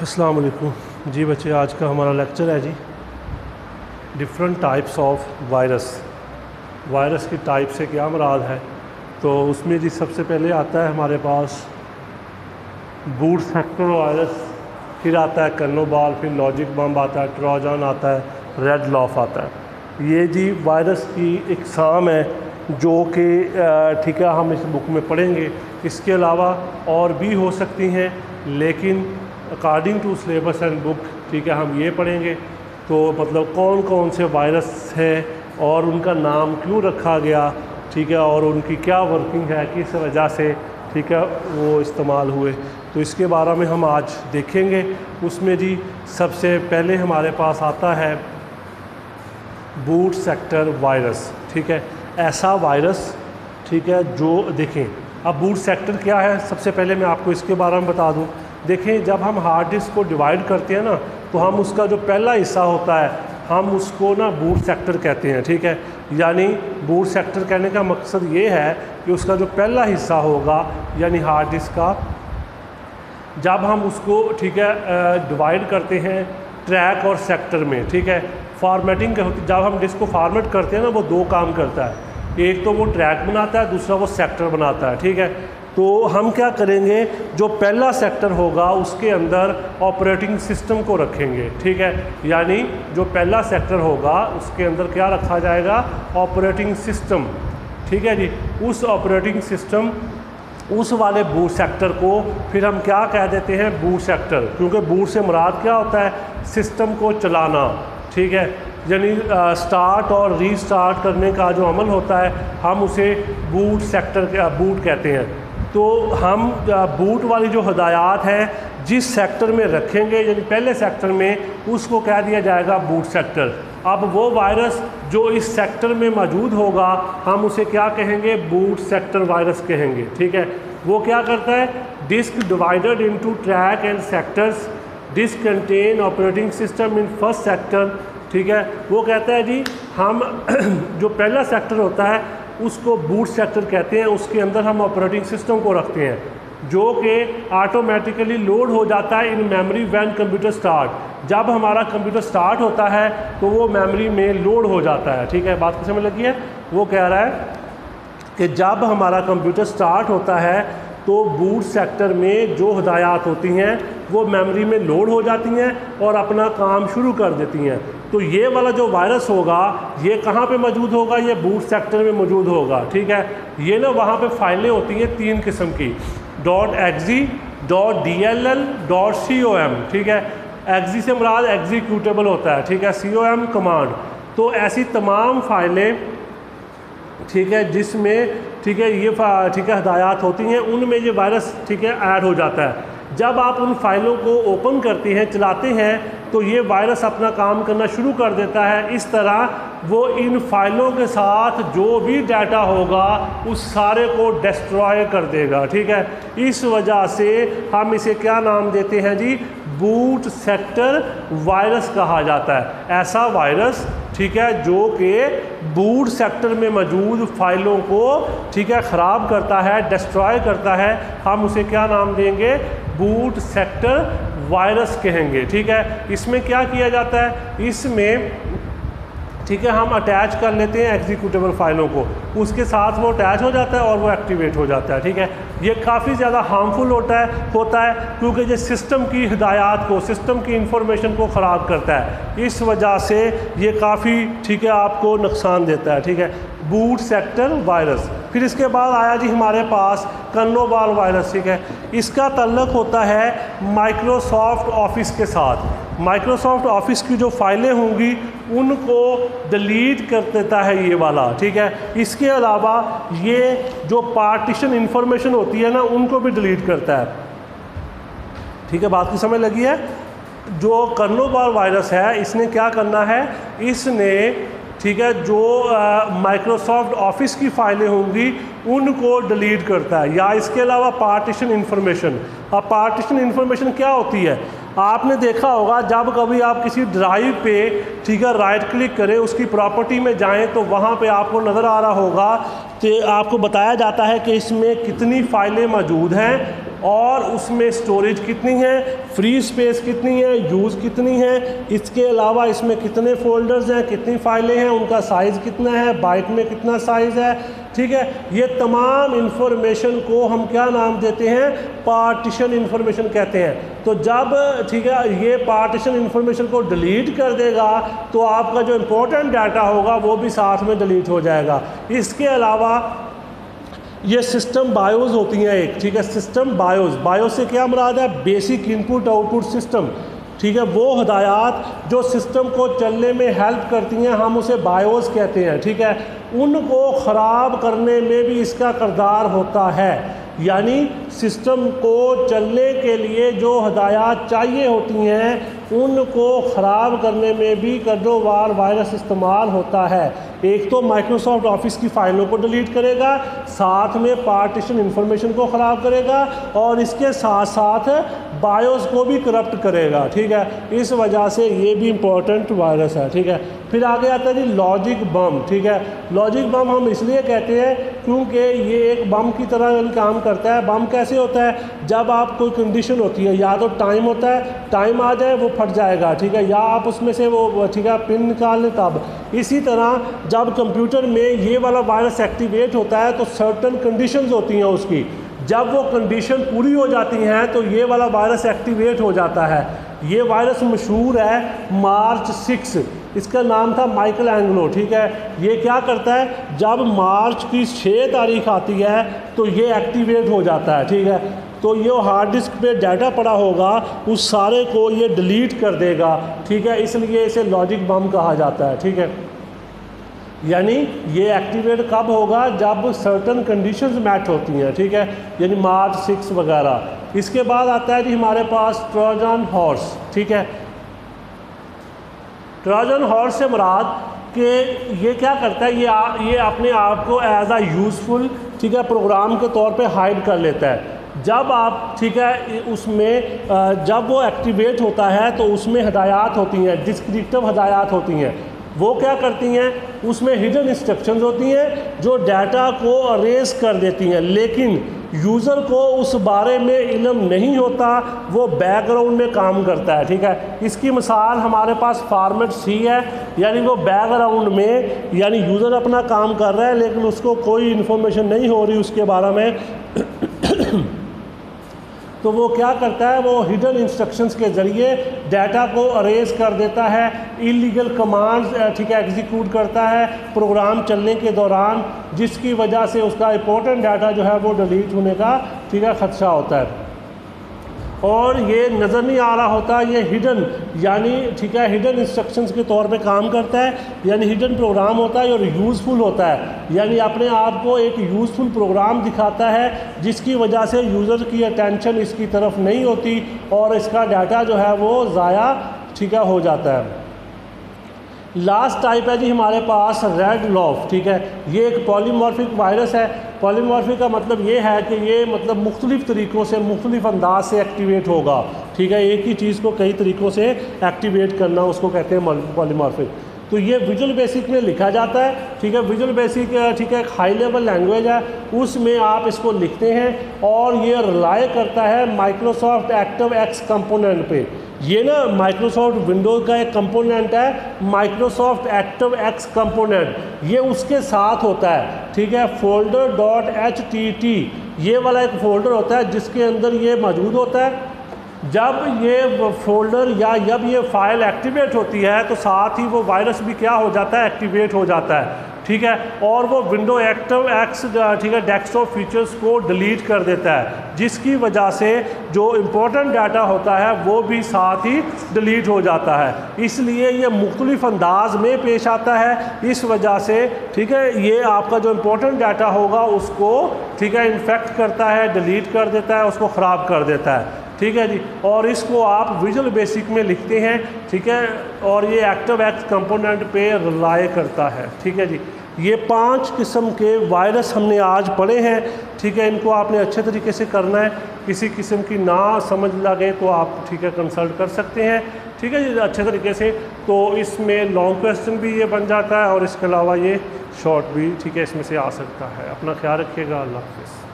अस्सलाम वालेकुम जी बच्चे, आज का हमारा लेक्चर है जी डिफरेंट टाइप्स ऑफ वायरस की टाइप से क्या मुराद है। तो उसमें जी सबसे पहले आता है हमारे पास बूट सेक्टर वायरस, फिर आता है कर्नोबॉल, फिर लॉजिक बम आता है, ट्रोजन आता है, रेड लॉफ आता है। ये जी वायरस की इकसाम है जो कि ठीक है हम इस बुक में पढ़ेंगे। इसके अलावा और भी हो सकती हैं, लेकिन according to syllabus and book ठीक है हम ये पढ़ेंगे। तो मतलब कौन कौन से वायरस हैं और उनका नाम क्यों रखा गया, ठीक है, और उनकी क्या वर्किंग है, किस वजह से ठीक है वो इस्तेमाल हुए, तो इसके बारे में हम आज देखेंगे। उसमें जी सबसे पहले हमारे पास आता है बूट सेक्टर वायरस। ठीक है, ऐसा वायरस ठीक है जो देखें, अब बूट सेक्टर क्या है सबसे पहले मैं आपको इसके बारे में बता दूं। देखें, जब हम हार्ड डिस्क को डिवाइड करते हैं ना, तो हम उसका जो पहला हिस्सा होता है हम उसको ना बूट सेक्टर कहते हैं। ठीक है, यानी बूट सेक्टर कहने का मकसद ये है कि उसका जो पहला हिस्सा होगा यानी हार्ड डिस्क का, जब हम उसको ठीक है डिवाइड करते हैं ट्रैक और सेक्टर में, ठीक है फॉर्मेटिंग जब हम डिस्क को फॉर्मेट करते हैं ना, वो दो काम करता है। एक तो वो ट्रैक बनाता है, दूसरा वो सेक्टर बनाता है। ठीक है, तो हम क्या करेंगे, जो पहला सेक्टर होगा उसके अंदर ऑपरेटिंग सिस्टम को रखेंगे। ठीक है, यानी जो पहला सेक्टर होगा उसके अंदर क्या रखा जाएगा, ऑपरेटिंग सिस्टम। ठीक है जी, उस ऑपरेटिंग सिस्टम उस वाले बूट सेक्टर को फिर हम क्या कह देते हैं, बूट सेक्टर, क्योंकि बूट से मुराद क्या होता है, सिस्टम को चलाना। ठीक है, यानी स्टार्ट और रीस्टार्ट करने का जो अमल होता है हम उसे बूट सेक्टर बूट कहते हैं। तो हम बूट वाली जो हदायत है जिस सेक्टर में रखेंगे यानी पहले सेक्टर में, उसको कह दिया जाएगा बूट सेक्टर। अब वो वायरस जो इस सेक्टर में मौजूद होगा हम उसे क्या कहेंगे, बूट सेक्टर वायरस कहेंगे। ठीक है, वो क्या करता है, disk divided into track and sectors, disk contain operating system in first sector. ठीक है, वो कहता है जी हम जो पहला सेक्टर होता है उसको बूट सेक्टर कहते हैं, उसके अंदर हम ऑपरेटिंग सिस्टम को रखते हैं जो कि ऑटोमेटिकली लोड हो जाता है in memory when computer start. जब हमारा कंप्यूटर स्टार्ट होता है तो वो मेमोरी में लोड हो जाता है। ठीक है, बात को समझ लगी है। वो कह रहा है कि जब हमारा कंप्यूटर स्टार्ट होता है तो बूट सेक्टर में जो हदायत होती हैं वो मेमोरी में लोड हो जाती हैं और अपना काम शुरू कर देती हैं। तो ये वाला जो वायरस होगा ये कहाँ पे मौजूद होगा, ये बूट सेक्टर में मौजूद होगा। ठीक है, ये ना वहाँ पे फाइलें होती हैं तीन किस्म की, .exe, .dll, .com। ठीक है, exe से मुराद एग्जीक्यूटेबल होता है, ठीक है, com कमांड। तो ऐसी तमाम फाइलें ठीक है जिसमें ठीक है ये ठीक है हदायत होती हैं, उनमें ये वायरस ठीक है ऐड हो जाता है। जब आप उन फाइलों को ओपन करते हैं, चलाते हैं, तो ये वायरस अपना काम करना शुरू कर देता है। इस तरह वो इन फाइलों के साथ जो भी डाटा होगा उस सारे को डिस्ट्रॉय कर देगा। ठीक है, इस वजह से हम इसे क्या नाम देते हैं जी, बूट सेक्टर वायरस कहा जाता है। ऐसा वायरस ठीक है जो कि बूट सेक्टर में मौजूद फाइलों को ठीक है ख़राब करता है, डिस्ट्रॉय करता है, हम उसे क्या नाम देंगे, बूट सेक्टर वायरस कहेंगे। ठीक है, इसमें क्या किया जाता है, इसमें ठीक है हम अटैच कर लेते हैं एग्जीक्यूटेबल फाइलों को, उसके साथ वो अटैच हो जाता है और वो एक्टिवेट हो जाता है। ठीक है, ये काफ़ी ज़्यादा हार्मफुल होता है क्योंकि ये सिस्टम की हिदायत को, सिस्टम की इंफॉर्मेशन को ख़राब करता है। इस वजह से ये काफ़ी ठीक है आपको नुकसान देता है। ठीक है, बूट सेक्टर वायरस। फिर इसके बाद आया जी हमारे पास कर्नोबॉल वायरस। ठीक है, इसका तल्लुक़ होता है माइक्रोसॉफ्ट ऑफिस के साथ। माइक्रोसॉफ्ट ऑफिस की जो फाइलें होंगी उनको डिलीट कर देता है ये वाला। ठीक है, इसके अलावा ये जो पार्टीशन इंफॉर्मेशन होती है ना उनको भी डिलीट करता है। ठीक है, बात की समझ लगी है। जो कर्नोबॉल वायरस है इसने क्या करना है, इसने ठीक है जो माइक्रोसॉफ्ट ऑफिस की फाइलें होंगी उनको डिलीट करता है, या इसके अलावा पार्टीशन इंफॉर्मेशन। अब पार्टीशन इंफॉर्मेशन क्या होती है, आपने देखा होगा जब कभी आप किसी ड्राइव पे ठीक है राइट क्लिक करें, उसकी प्रॉपर्टी में जाएं तो वहाँ पे आपको नज़र आ रहा होगा कि आपको बताया जाता है कि इसमें कितनी फ़ाइलें मौजूद हैं और उसमें स्टोरेज कितनी है, फ्री स्पेस कितनी है, यूज़ कितनी है, इसके अलावा इसमें कितने फोल्डर्स हैं, कितनी फाइलें हैं, उनका साइज़ कितना है, बाइट में कितना साइज़ है, ठीक है। ये तमाम इंफॉर्मेशन को हम क्या नाम देते हैं, पार्टीशन इंफॉर्मेशन कहते हैं। तो जब ठीक है ये पार्टीशन इंफॉर्मेशन को डिलीट कर देगा तो आपका जो इम्पोर्टेंट डाटा होगा वो भी साथ में डिलीट हो जाएगा। इसके अलावा ये सिस्टम बायोस होती हैं एक, ठीक है, सिस्टम बायोस। बायोस से क्या मुराद है, बेसिक इनपुट आउटपुट सिस्टम, ठीक है। वो हदायत जो सिस्टम को चलने में हेल्प करती हैं हम उसे बायोस कहते हैं, ठीक है। उनको ख़राब करने में भी इसका किरदार होता है, यानी सिस्टम को चलने के लिए जो हदायत चाहिए होती हैं उनको ख़राब करने में भी कदोवार वायरस इस्तेमाल होता है। एक तो माइक्रोसॉफ्ट ऑफिस की फ़ाइलों को डिलीट करेगा, साथ में पार्टीशन इंफॉर्मेशन को ख़राब करेगा और इसके साथ साथ बायोस को भी करप्ट करेगा, ठीक है। इस वजह से ये भी इम्पोर्टेंट वायरस है, ठीक है। फिर आगे आता है जी लॉजिक बम, ठीक है। लॉजिक बम हम इसलिए कहते हैं क्योंकि ये एक बम की तरह काम करता है। बम कैसे होता है, जब आप कोई कंडीशन होती है, या तो टाइम होता है, टाइम आ जाए वो फट जाएगा, ठीक है, या आप उसमें से वो ठीक है पिन निकाल लें तब। इसी तरह जब कंप्यूटर में ये वाला वायरस एक्टिवेट होता है तो सर्टन कंडीशंस होती हैं उसकी, जब वो कंडीशन पूरी हो जाती हैं तो ये वाला वायरस एक्टिवेट हो जाता है। ये वायरस मशहूर है मार्च 6, इसका नाम था माइकल एंग्लो, ठीक है। ये क्या करता है, जब मार्च की 6 तारीख आती है तो ये एक्टिवेट हो जाता है, ठीक है। तो ये हार्ड डिस्क पे डाटा पड़ा होगा उस सारे को ये डिलीट कर देगा, ठीक है। इसलिए इसे लॉजिक बम कहा जाता है, ठीक है। यानी ये एक्टिवेट कब होगा, जब सर्टन कंडीशंस मैच होती हैं, ठीक है, यानी मार्च 6 वगैरह। इसके बाद आता है जी हमारे पास ट्रोजन हॉर्स, ठीक है। ट्रोजन हॉर्स से मुराद कि ये क्या करता है, ये अपने आप को एज आ यूज़फुल, ठीक है, प्रोग्राम के तौर पे हाइड कर लेता है। जब आप ठीक है उसमें जब वो एक्टिवेट होता है तो उसमें हदायत होती हैं, डिस्क्रिप्टिव हदायत होती हैं। वो क्या करती हैं, उसमें हिडन इंस्ट्रक्शंस होती हैं जो डाटा को अरेज कर देती हैं, लेकिन यूज़र को उस बारे में इल्म नहीं होता, वो बैकग्राउंड में काम करता है, ठीक है। इसकी मिसाल हमारे पास फॉर्मेट सी है, यानी वो बैकग्राउंड में, यानी यूज़र अपना काम कर रहा है लेकिन उसको कोई इन्फॉर्मेशन नहीं हो रही उसके बारे में तो वो क्या करता है, वो हिडन इंस्ट्रक्शंस के ज़रिए डाटा को अरेज कर देता है, इलीगल कमांड्स ठीक है एग्जीक्यूट करता है प्रोग्राम चलने के दौरान, जिसकी वजह से उसका इंपॉर्टेंट डाटा जो है वो डिलीट होने का ठीक है ख़दशा होता है। और ये नज़र नहीं आ रहा होता, ये हिडन यानी ठीक है हिडन इंस्ट्रक्शंस के तौर पे काम करता है, यानी हिडन प्रोग्राम होता है और यूज़फुल होता है, यानी अपने आप को एक यूज़फुल प्रोग्राम दिखाता है जिसकी वजह से यूज़र की अटेंशन इसकी तरफ नहीं होती और इसका डाटा जो है वो ज़ाया ठीक है हो जाता है। लास्ट टाइप है जी हमारे पास रेड लॉफ, ठीक है, ये एक पॉलीमॉर्फिक वायरस है। पॉलीमॉर्फिक का मतलब ये है कि ये मतलब मुख्तलिफ़ तरीक़ों से मुख्तलिफ़ अंदाज से एक्टिवेट होगा, ठीक है, एक ही चीज़ को कई तरीक़ों से एक्टिवेट करना उसको कहते हैं पॉलीमॉर्फिक। तो ये विजुअल बेसिक में लिखा जाता है, ठीक है, विजुअल बेसिक ठीक है एक हाई लेवल लैंग्वेज है, उसमें आप इसको लिखते हैं और ये रिलाई करता है माइक्रोसॉफ्ट एक्टिव एक्स कंपोनेंट पे। ये ना माइक्रोसॉफ्ट विंडोज़ का एक कंपोनेंट है माइक्रोसॉफ्ट एक्टिव एक्स कंपोनेंट, ये उसके साथ होता है, ठीक है, folder.htt ये वाला एक फ़ोल्डर होता है जिसके अंदर ये मौजूद होता है। जब ये फोल्डर या जब ये फ़ाइल एक्टिवेट होती है तो साथ ही वो वायरस भी क्या हो जाता है, एक्टिवेट हो जाता है, ठीक है, और वो विंडो एक्टिव एक्स ठीक है डेस्कटॉप फीचर्स को डिलीट कर देता है, जिसकी वजह से जो इम्पोर्टेंट डाटा होता है वो भी साथ ही डिलीट हो जाता है। इसलिए ये मुख्तलिफ़ अंदाज में पेश आता है, इस वजह से ठीक है ये आपका जो इम्पोर्टेंट डाटा होगा उसको ठीक है इन्फेक्ट करता है, डिलीट कर देता है, उसको ख़राब कर देता है, ठीक है जी। और इसको आप विजुअल बेसिक में लिखते हैं, ठीक है, और ये एक्टिव एक्स कंपोनेंट पे रिलाई करता है, ठीक है जी। ये 5 किस्म के वायरस हमने आज पढ़े हैं, ठीक है, इनको आपने अच्छे तरीके से करना है, किसी किस्म की ना समझ लगे तो आप ठीक है कंसल्ट कर सकते हैं, ठीक है जी, अच्छे तरीके से। तो इसमें लॉन्ग क्वेश्चन भी ये बन जाता है और इसके अलावा ये शॉर्ट भी ठीक है इसमें से आ सकता है। अपना ख्याल रखिएगा, अल्लाह हाफ़िज़।